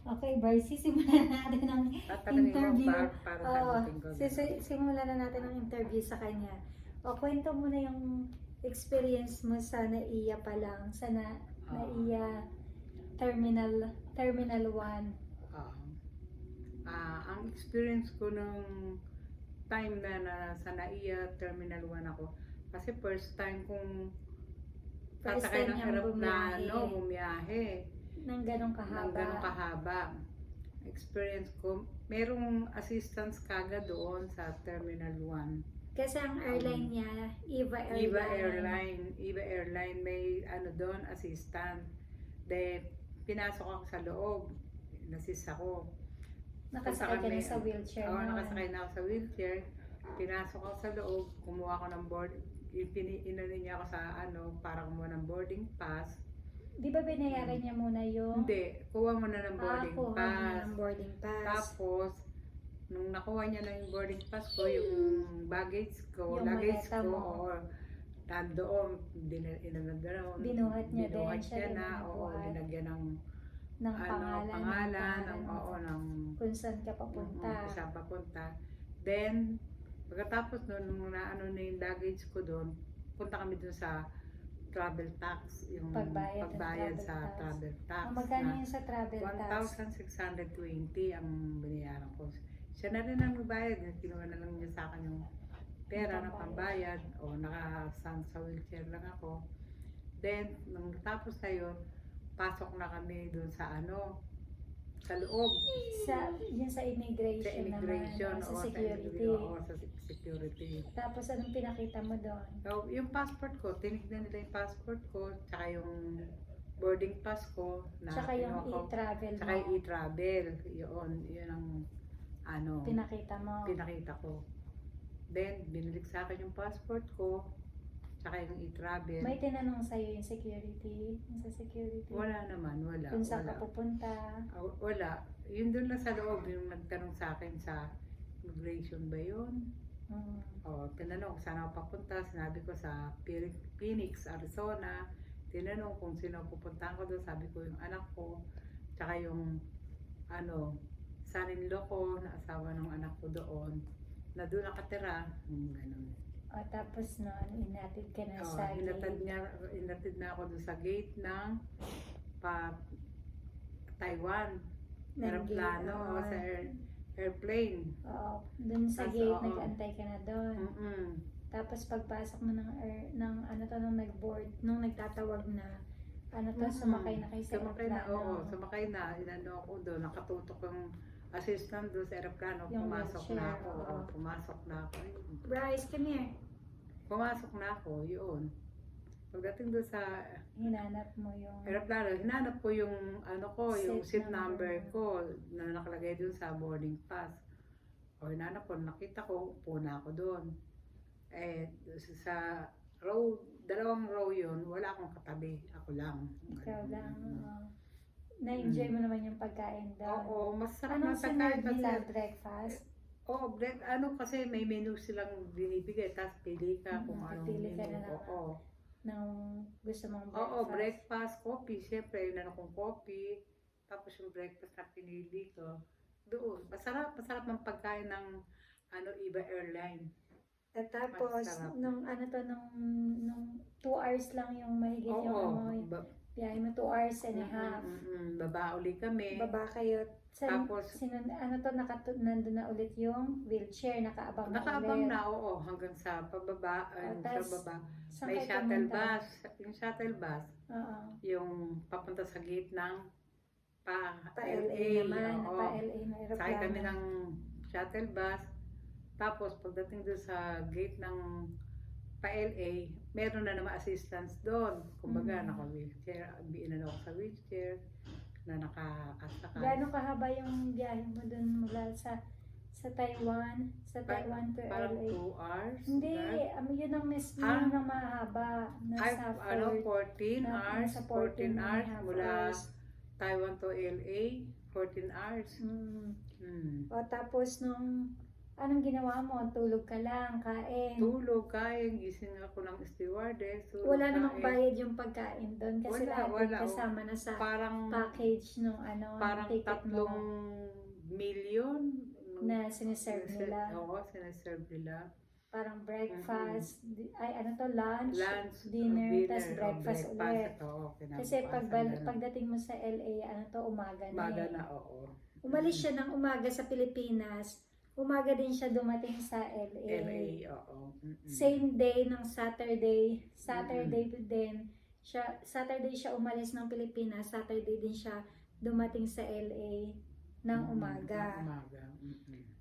Okay, Bryce, sisimulan na natin ang Tatanungin mo interview. para Oo, sagutin ko. simulan na natin ang interview sa kanya. O, kwento mo na yung experience mo sa NAIA pa lang, sa NAIA Terminal 1. Ang experience ko nung time na sa NAIA Terminal 1 ako, kasi first time kong First sasakay time ng niyang bumiyahe. bumiyahe. Nang ganong kahaba. Ng ganong kahaba. Experience ko, merong assistance kagad doon sa Terminal 1. Kasi ang airline niya, EVA Airline. EVA Airline, may ano doon, assistant. De, pinasok ako sa loob. Inassist ako. Nakasakay ka na sa wheelchair. Oo, nakasakay na ako sa wheelchair. Pinasok ako sa loob, kumuha ako ng board. Inano niya ako sa para kumuha ng boarding pass. Di ba binayaran niya muna yung... Hindi, kuha mo na ng boarding kuha pass. mo ng boarding pass. Tapos, nung nakuha niya na yung boarding pass ko, yung baggage ko, Yung luggage maleta ko, mo. nandoon, Binuhat niya din, binuhat siya niya din na, binuhat. linagyan ng ng pangalan, ng kung saan ka papunta. kung saan papunta. Then, pagkatapos nung naano na yung luggage ko doon, punta kami doon sa travel tax, yung Pagbayad sa travel tax. Magkano yun sa travel tax? 1,620 ang binayaran ko. Siya na rin ang magbayad, kinuha na lang niya sa akin yung pera na pambayad, o nakasan sa wheelchair lang ako. Then, nung tapos na yun, pasok na kami doon sa sa loob. Yun sa immigration, naman, sa security. Sa security. Tapos anong pinakita mo doon? So, yung passport ko, tinignan nila yung passport ko, tsaka yung boarding pass ko. Tsaka yung e-travel mo. Tsaka yung e-travel. Yun ang pinakita ko. Then, binilik sa akin yung passport ko, tsaka yung e-travel. May tinanong sa'yo yung security? Yung sa security? Wala naman, wala. Kung saan ka pupunta? Wala. Yun doon lang sa loob, yung nagtanong sa akin sa immigration ba yun? Tinanong kung saan ako papunta. Sinabi ko sa Phoenix, Arizona. Tinanong kung sino pupuntahan ko doon. Sabi ko yung anak ko, tsaka yung son-in-law ko, na asawa ng anak ko doon, na doon nakatira. Ganun. Tapos inatid ka na sa Inatid na ako doon sa gate ng Taiwan. Aeroplano, sa airplane. Doon sa gate, nag-antay ka na doon. Tapos pagpasok mo nung nag-board, nung nagtatawag na, sumakay na kayo sa aeroplano. Sumakay na. Inano ako doon, nakatutok yung assistant doon sa aeroplano. Pumasok na ako. Bryce, come here. Pumasok na ako, yun. Pagdating doon sa Hinanap mo yung aeroplano, hinanap ko yung yung seat Seat number number. ko na nakalagay doon sa boarding pass. Hinanap ko, nakita ko, upo na ako doon. Sa dalawang row yun, wala akong katabi. Ako lang. ikaw lang. Na-enjoy mo naman yung pagkain doon. Oo, masarap Anong na sinunod pagkain nila kasi. breakfast? Kasi may menu silang binibigay, tapos pili ka kung anong pili ka menu. na lang. Nang gusto mong breakfast. Breakfast, coffee, syempre, yun kong coffee. Tapos yung breakfast na pinili ko. Doon, masarap ng pagkain ng EVA Airline. At tapos, Masarap. nung 2 hours lang yung mahigit yung biyahe mo, 2 hours and a half. Baba uli kami. Baba kayo. Tapos, nandun na ulit yung wheelchair, nakaabang nakaabang ulit. na, hanggang sa pababa. Saan May kayo shuttle pumunta? bus. Yung shuttle bus, yung papunta sa gate ng Pa-LA naman, pa-LA na aeroplano. Sakay kami ng shuttle bus. Tapos pagdating doon sa gate ng pa-LA, meron na naman assistance doon. Kumbaga, naka-wheelchair, binano ako sa wheelchair, na nakakasakay. Gano'ng kahaba yung biyahe mo doon mula sa Taiwan? Sa Taiwan to Parang LA? 2 hours. Hindi, yun ang mismo yun ang mahaba. Nasa 14 hours. nasa 14 hours mula hours. Taiwan to LA. 14 hours. Tapos nung Anong ginawa mo? Tulog ka lang, kain. Tulog, kain, gising ako ng stewardess. Tulog, Wala namang kain. bayad yung pagkain doon kasi Wala, lahat wala, yun kasama na sa Parang, package nung ano, parang ticket 3 mo million. na siniserve nila. Oo, siniserve nila. Parang breakfast, ay ano to, lunch, Lunch, dinner, tas breakfast ulit. Oo, Kasi kinabukasan, pagdating mo sa LA, ano to, umaga na umaga eh. na, oo. Umalis siya ng umaga sa Pilipinas, umaga din siya dumating sa LA. LA, oo. Same day ng Saturday din Saturday siya umalis ng Pilipinas, Saturday din siya dumating sa LA ng umaga. Ng umaga.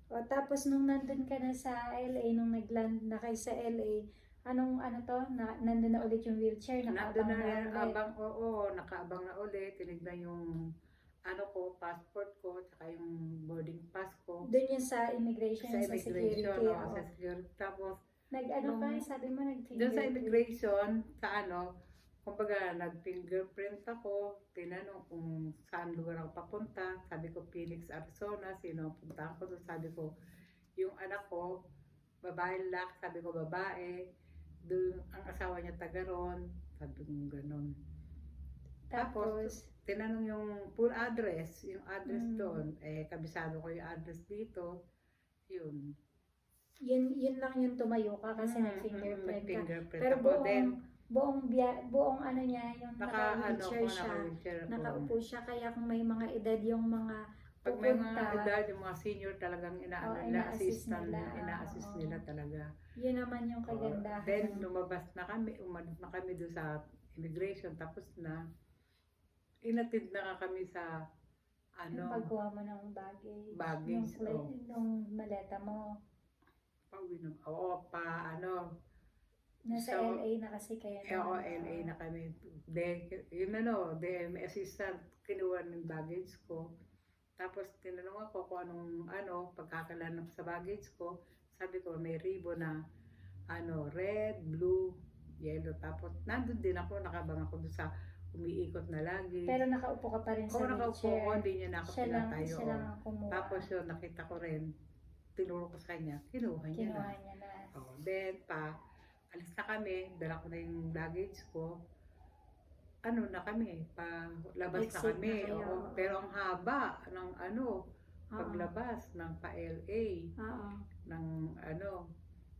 O tapos nung nandun ka na sa LA, nung nagland na kayo sa LA, anong ano to, nandun na ulit yung wheelchair, Nandun nakaabang na rin, na ulit. nakaabang na ulit. Tinignan yung passport ko, tsaka yung boarding pass ko. Doon yun sa immigration, Sa security. immigration, Oo. sa security. Tapos, Nag-ano ka, nung- sabi mo doon sa nag-fingerprint. immigration, kumbaga, nag-fingerprint ako, tinanong kung saan lugar ako papunta. Sabi ko, Phoenix, Arizona. Sino ang punta ko doon? Sabi ko, yung anak ko, babae lang. Sabi ko, babae. Doon, ang asawa niya taga ron. Sabi ko, ganun. Tapos, tinanong yung full address, yung address doon. Kabisado ko yung address dito. Yun. Yun lang yung tumayo ka kasi nag-fingerprint ka. Nag-fingerprint Pero ako. Then, buong ano niya, yung naka-wheelchair siya. naka-wheelchair ako. Nakaupo siya, kaya kung may mga edad yung mga Pag may mga pupunta, edad, yung mga senior talagang ina-assist nila. ina-assist Oo. nila talaga. yun naman yung kagandahan. Then, lumabas na kami, umalis na kami doon sa immigration, tapos na, inatid na nga kami sa, Yung pagkuha mo ng baggage, Baggage, nung maleta mo. pauwi na, Nasa So, LA na kasi kaya LA na kami. May assistant, kinuha ng baggage ko. Tapos tinanong ako kung anong pagkakalanap sa baggage ko. Sabi ko may ribbon na red, blue, yellow. Tapos nandun din ako, nakabang ako doon sa umiikot na lagi. Pero nakaupo ka pa rin sa Oo, nakaupo wheelchair. ko, hindi niya na ako pinatayo. Siya lang ang kumuha. Tapos yun, nakita ko rin, tinuro ko sa kanya, kinuha niya na. Then alis na kami, dala ko na yung luggage ko. Na kami, labas na Exit kami. na kayo. Oo. Pero ang haba ng paglabas ng pa-LA, ng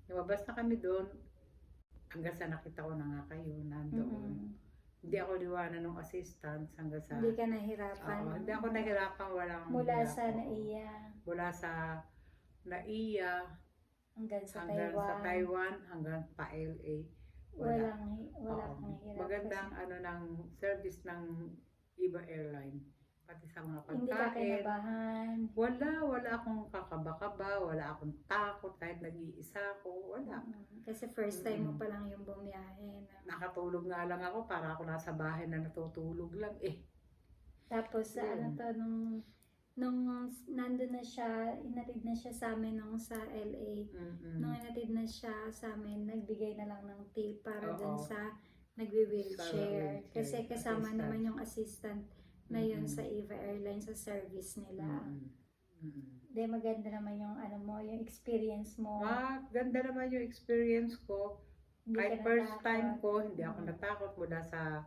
lumabas na kami doon, hanggang sa nakita ko na nga kayo, nandoon. Hindi ako liwanan ng assistance hanggang sa... Hindi ka nahirapan. hindi ako nahirapan, walang... Mula sa NAIA. Mula sa NAIA, Hanggang sa Taiwan, hanggang pa LA. Wala kang hirap. Magandang ng service ng Viva Airline. Pati sa mga pagkain. Hindi ka kinabahan. Wala akong kakaba-kaba, wala akong takot kahit nag-iisa ako, wala. Kasi first time mo pa lang yung bumiyahe. Nakatulog nga lang ako, para ako nasa bahay na natutulog lang Tapos nung nandun na siya, inatid na siya sa amin nung sa LA. Nung inatid na siya sa amin, nagbigay na lang ng tip para dun sa nagwi-wheelchair. Kasi kasama naman yung assistant na yun sa Eva Airlines sa service nila. Di maganda naman yung yung experience mo. Ganda naman yung experience ko. Kahit first time ko, hindi ako Mm. natakot mula sa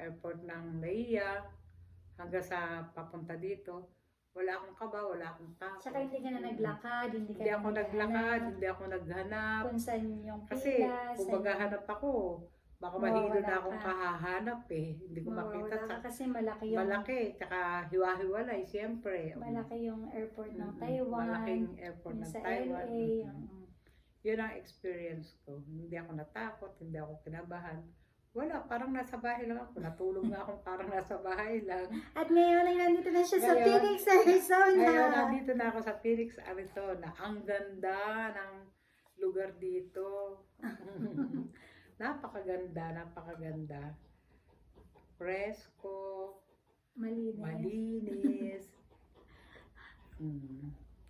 airport ng NAIA hanggang sa papunta dito. Wala akong kaba, wala akong takot. Saka hindi ka na naglakad, hindi ako naglakad, hindi ako naghanap. Kung saan yung pila, Kasi kung maghahanap ako, baka mahilo na akong kahahanap Hindi ko makita. Kasi malaki tsaka hiwa-hiwalay, siyempre. Malaki yung airport ng Taiwan. Malaking airport ng sa Taiwan. LA. Yun ang experience ko. Hindi ako natakot, hindi ako kinabahan. Wala, parang nasa bahay lang ako. Natulog nga akong parang nasa bahay lang. At ngayon ay nandito na siya sa Phoenix, Arizona. Ngayon, nandito na ako sa Phoenix, Arizona. Ang ganda ng lugar dito. Napakaganda. Presko. Malinis.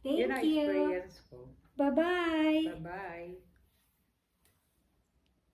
Thank Yun ang you. experience ko. Bye-bye. Bye-bye.